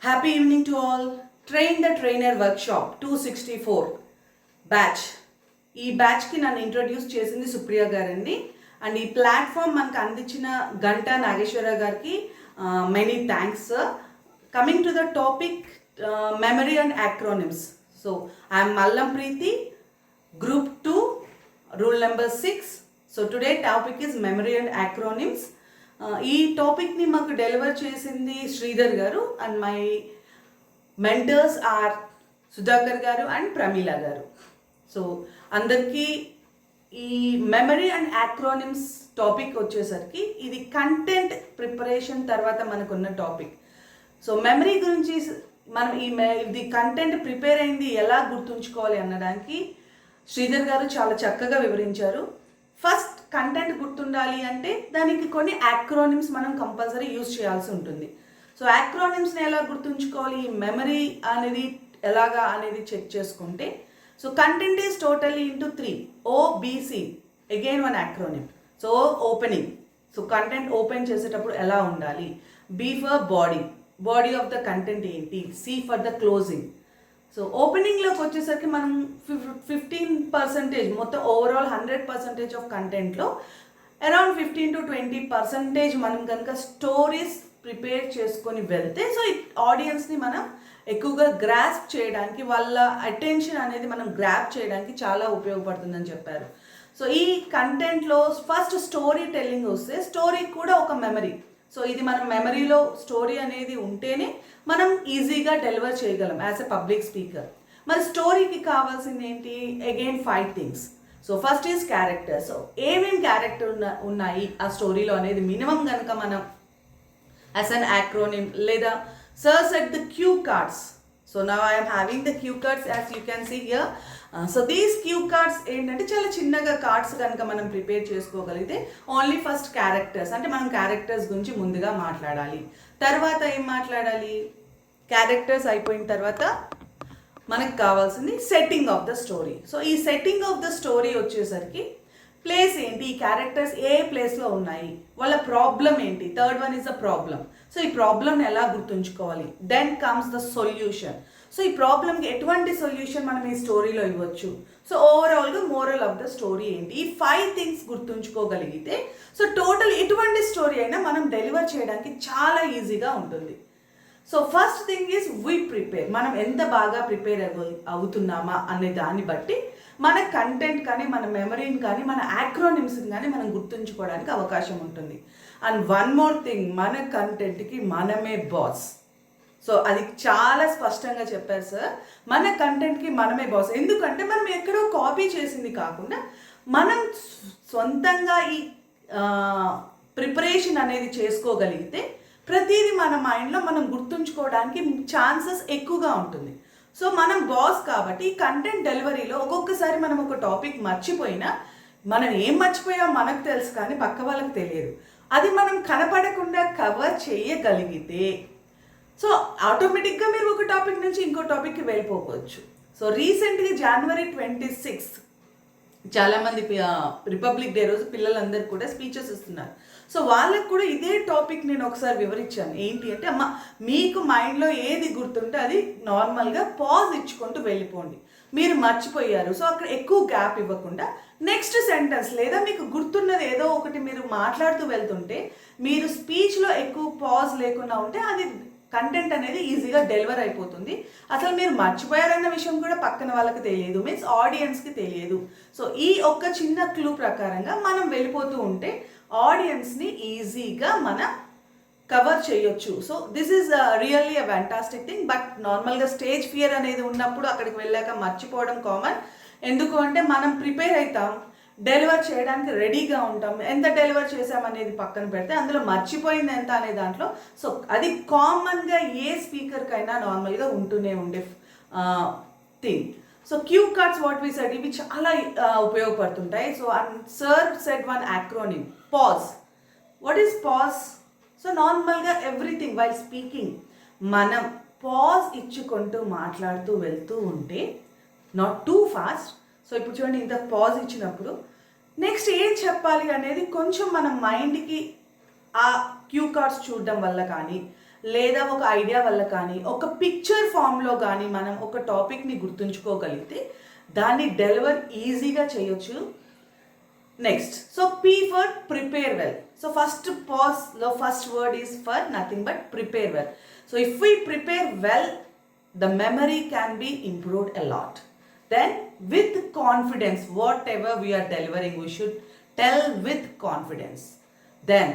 Happy evening to all. Train the Trainer Workshop 264 batch. ఈ బ్యాచ్కి నన్ను introduce చేసింది సుప్రియ గారండి. అండ్ ఈ ప్లాట్ఫామ్ మనకు అందించిన గంటా నాగేశ్వర గారికి many thanks. Coming to the topic memory and acronyms. So I'm Mallam Preethi, group 2, rule number 6. So today topic is memory and acronyms. ఈ టాపిక్ని మాకు డెలివర్ చేసింది Sridhar garu and my mentors are Sudhakar garu and Pramila గారు. సో అందరికీ ఈ మెమరీ అండ్ యాక్రోనిమ్స్ టాపిక్ వచ్చేసరికి ఇది content preparation తర్వాత మనకున్న టాపిక్. సో మెమరీ గురించి మనం ఇది కంటెంట్ ప్రిపేర్ అయింది ఎలా గుర్తుంచుకోవాలి అన్నదానికి శ్రీధర్ గారు చాలా చక్కగా వివరించారు. ఫస్ట్ కంటెంట్ గుర్తుండాలి అంటే దానికి కొన్ని యాక్రోనిమ్స్ మనం కంపల్సరీ యూజ్ చేయాల్సి ఉంటుంది. సో యాక్రోనిమ్స్ని ఎలా గుర్తుంచుకోవాలి, మెమరీ అనేది ఎలాగా అనేది చెక్ చేసుకుంటే, so content is totally into 3 OBC, again one acronym. So opening, so content open చేసేటప్పుడు ఎలా ఉండాలి. B for body of the content ఏంటి. C for the closing. So ఓపెనింగ్లోకి వచ్చేసరికి మనం 15% మొత్తం ఓవరాల్ 100% ఆఫ్ కంటెంట్లో అరౌండ్ 15 to 20% మనం కనుక స్టోరీస్ ప్రిపేర్ చేసుకొని వెళ్తే, సో ఆడియన్స్ని మనం ఎక్కువగా గ్రాస్ప్ చేయడానికి, వాళ్ళ అటెన్షన్ అనేది మనం గ్రాప్ చేయడానికి చాలా ఉపయోగపడుతుందని చెప్పారు. సో ఈ కంటెంట్లో ఫస్ట్ స్టోరీ టెల్లింగ్ వస్తే, స్టోరీ కూడా ఒక మెమరీ. సో ఇది మనం మెమరీలో స్టోరీ అనేది ఉంటేనే మనం ఈజీగా డెలివర్ చేయగలం యాజ్ ఎ పబ్లిక్ స్పీకర్. మరి స్టోరీకి కావాల్సింది ఏంటి? Again 5 things. So first is character. So ఏమేమి క్యారెక్టర్ ఉన్నాయి ఆ స్టోరీలో అనేది మినిమం కనుక మనం యాజ్ అన్ యాక్రోనిమ్ లేదా search at the cue cards. So now I'm having the cue cards as you can see here. So these cue cards ఏంటంటే చాలా చిన్నగా కార్డ్స్ కనుక మనం ప్రిపేర్ చేసుకోగలిగితే ఓన్లీ ఫస్ట్ క్యారెక్టర్స్, అంటే మనం క్యారెక్టర్స్ గురించి ముందుగా మాట్లాడాలి. తర్వాత ఏం మాట్లాడాలి? క్యారెక్టర్స్ అయిపోయిన తర్వాత మనకు కావాల్సింది setting of the story. So ఈ సెట్టింగ్ ఆఫ్ ద స్టోరీ వచ్చేసరికి ప్లేస్ ఏంటి, ఈ క్యారెక్టర్స్ ఏ ప్లేస్లో ఉన్నాయి, వాళ్ళ ప్రాబ్లం ఏంటి. Third one is the problem. So ఈ ప్రాబ్లమ్ని ఎలా గుర్తుంచుకోవాలి. Then comes the solution. So ఈ ప్రాబ్లమ్కి ఎటువంటి సొల్యూషన్ మనం ఈ స్టోరీలో ఇవ్వచ్చు. సో ఓవరాల్గా మోరల్ ఆఫ్ ద స్టోరీ ఏంటి. ఈ 5 things గుర్తుంచుకోగలిగితే సో టోటల్ ఎటువంటి స్టోరీ అయినా మనం డెలివర్ చేయడానికి చాలా ఈజీగా ఉంటుంది. So first thing is we prepare. మనం ఎంత బాగా ప్రిపేర్ అవుతున్నామా అనే దాన్ని బట్టి మన కంటెంట్ కానీ, మన మెమరీని కానీ, మన యాక్రోనిమ్స్ని కానీ మనం గుర్తుంచుకోవడానికి అవకాశం ఉంటుంది. అండ్ వన్ మోర్ థింగ్, మన కంటెంట్కి మనమే బాస్. సో అది చాలా స్పష్టంగా చెప్పారు సార్. మన కంటెంట్కి మనమే బాస్. ఎందుకంటే మనం ఎక్కడో కాపీ చేసింది కాకుండా మనం సొంతంగా ఈ ప్రిపరేషన్ అనేది చేసుకోగలిగితే ప్రతిదీ మన మైండ్లో మనం గుర్తుంచుకోవడానికి ఛాన్సెస్ ఎక్కువగా ఉంటుంది. సో మనం బాస్ కాబట్టి ఈ కంటెంట్ డెలివరీలో ఒక్కొక్కసారి మనం ఒక టాపిక్ మర్చిపోయినా, మనం ఏం మర్చిపోయామో మనకు తెలుసు కానీ పక్క వాళ్ళకి తెలియదు. అది మనం కనపడకుండా కవర్ చేయగలిగితే సో ఆటోమేటిక్గా మీరు ఒక టాపిక్ నుంచి ఇంకో టాపిక్కి వెళ్ళిపోవచ్చు. సో రీసెంట్గా January 26 చాలామంది రిపబ్లిక్ డే రోజు పిల్లలందరూ కూడా స్పీచెస్ ఇస్తున్నారు. సో వాళ్ళకు కూడా ఇదే టాపిక్ నేను ఒకసారి వివరించాను. ఏంటి అంటే, అమ్మ మీకు మైండ్లో ఏది గుర్తుంటే అది నార్మల్గా పాజ్ ఇచ్చుకుంటూ వెళ్ళిపోండి. మీరు మర్చిపోయారు, సో అక్కడ ఎక్కువ గ్యాప్ ఇవ్వకుండా నెక్స్ట్ సెంటెన్స్ లేదా మీకు గుర్తున్నది ఏదో ఒకటి మీరు మాట్లాడుతూ వెళ్తుంటే, మీరు స్పీచ్లో ఎక్కువ పాజ్ లేకుండా ఉంటే అది కంటెంట్ అనేది ఈజీగా డెలివర్ అయిపోతుంది. అసలు మీరు మర్చిపోయారన్న విషయం కూడా పక్కన వాళ్ళకి తెలియదు, మీన్స్ ఆడియన్స్కి తెలియదు. సో ఈ ఒక్క చిన్న క్లూ ప్రకారంగా మనం వెళ్ళిపోతూ ఉంటే ఆడియన్స్ని ఈజీగా మనం కవర్ చేయొచ్చు. So this is really a fantastic thing. But నార్మల్గా స్టేజ్ ఫియర్ అనేది ఉన్నప్పుడు అక్కడికి వెళ్ళాక మర్చిపోవడం కామన్. ఎందుకు అంటే మనం ప్రిపేర్ అవుతాం, డెలివర్ చేయడానికి రెడీగా ఉంటాం. ఎంత డెలివర్ చేసామనేది పక్కన పెడితే అందులో మర్చిపోయింది ఎంత అనే దాంట్లో సో అది కామన్గా ఏ స్పీకర్కైనా నార్మల్గా ఉంటూనే ఉండే thing. So cue cards what we said, ఇవి చాలా ఉపయోగపడుతుంటాయి. So sir said one acronym, pause. What is pause? So నార్మల్గా ఎవ్రీథింగ్ వైల్ స్పీకింగ్ మనం పాజ్ ఇచ్చుకుంటూ మాట్లాడుతూ వెళ్తూ ఉంటే, నాట్ టూ ఫాస్ట్. సో ఇప్పుడు చూడండి, ఇంత పాజ్ ఇచ్చినప్పుడు నెక్స్ట్ ఏం చెప్పాలి అనేది కొంచెం మన మైండ్కి ఆ క్యూ కార్డ్స్ చూడడం వల్ల కానీ లేదా ఒక ఐడియా వల్ల కానీ ఒక పిక్చర్ ఫామ్లో కానీ మనం ఒక టాపిక్ని గుర్తుంచుకోగలిగితే దాన్ని డెలివర్ ఈజీగా చేయొచ్చు. Next, so P for prepare well. So first pause, the first word is for nothing but prepare well. So if we prepare well, the memory can be improved a lot. Then with confidence, whatever we are delivering, we should tell with confidence. Then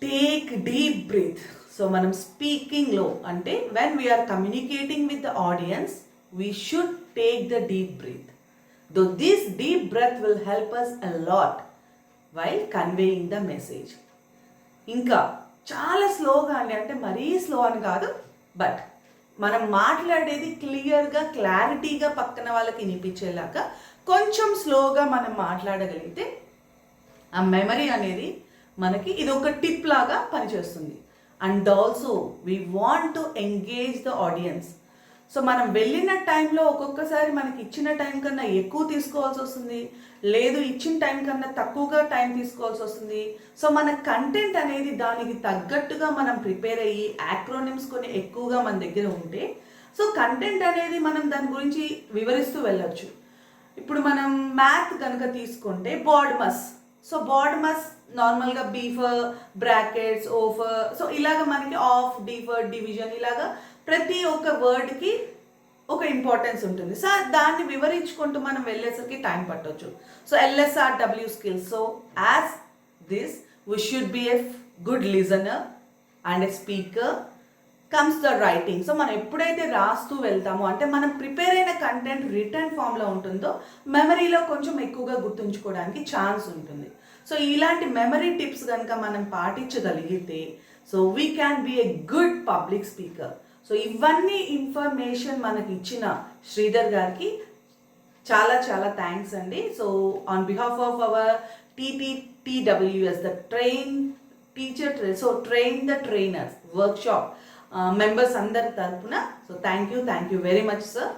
take deep breath. So manam speaking low ante when we are communicating with the audience, we should take the deep breath. Though this deep breath will help us a lot while conveying the message. ఇంకా చాలా స్లోగా అండి, అంటే మరీ slow అని కాదు, but మనం మాట్లాడేది క్లియర్గా క్లారిటీగా పక్కన వాళ్ళకి వినిపించేలాగా కొంచెం స్లోగా మనం మాట్లాడగలిగితే ఆ మెమరీ అనేది మనకి ఇది ఒక టిప్ లాగా పనిచేస్తుంది. And also we want to engage the audience. So మనం వెళ్ళిన టైంలో ఒక్కొక్కసారి మనకి ఇచ్చిన టైం కన్నా ఎక్కువ తీసుకోవాల్సి వస్తుంది, లేదు ఇచ్చిన టైం కన్నా తక్కువగా టైం తీసుకోవాల్సి వస్తుంది. సో మన కంటెంట్ అనేది దానికి తగ్గట్టుగా మనం ప్రిపేర్ అయ్యి యాక్రోనిమ్స్ కొన్ని ఎక్కువగా మన దగ్గర ఉంటే సో కంటెంట్ అనేది మనం దాని గురించి వివరిస్తూ వెళ్ళొచ్చు. ఇప్పుడు మనం మ్యాథ్ కనుక తీసుకుంటే బాడ్మస్. సో బాడ్మస్ నార్మల్గా B for brackets, O for, so ఇలాగ మనకి ఆఫ్, డి ఫర్ డివిజన్, ఇలాగా ప్రతి ఒక్క వర్డ్కి ఒక ఇంపార్టెన్స్ ఉంటుంది. సో దాన్ని వివరించుకుంటూ మనం వెళ్ళేసరికి టైం పట్టవచ్చు. So LSRW skills. So as this we should be a good listener and a speaker comes the writing. So మనం ఎప్పుడైతే రాస్తూ వెళ్తామో అంటే మనం ప్రిపేర్ అయిన కంటెంట్ రిటర్న్ ఫామ్లో ఉంటుందో మెమరీలో కొంచెం ఎక్కువగా గుర్తుంచుకోవడానికి ఛాన్స్ ఉంటుంది. సో ఇలాంటి మెమరీ టిప్స్ కనుక మనం పాటించగలిగితే so we can be a good public speaker. So ఇవన్నీ ఇన్ఫర్మేషన్ మనకి ఇచ్చిన శ్రీధర్ గారికి చాలా చాలా థ్యాంక్స్ అండి. So on behalf of our TTTWS, the train teacher, so train the trainers workshop members అందరి తరఫున so thank you very much sir.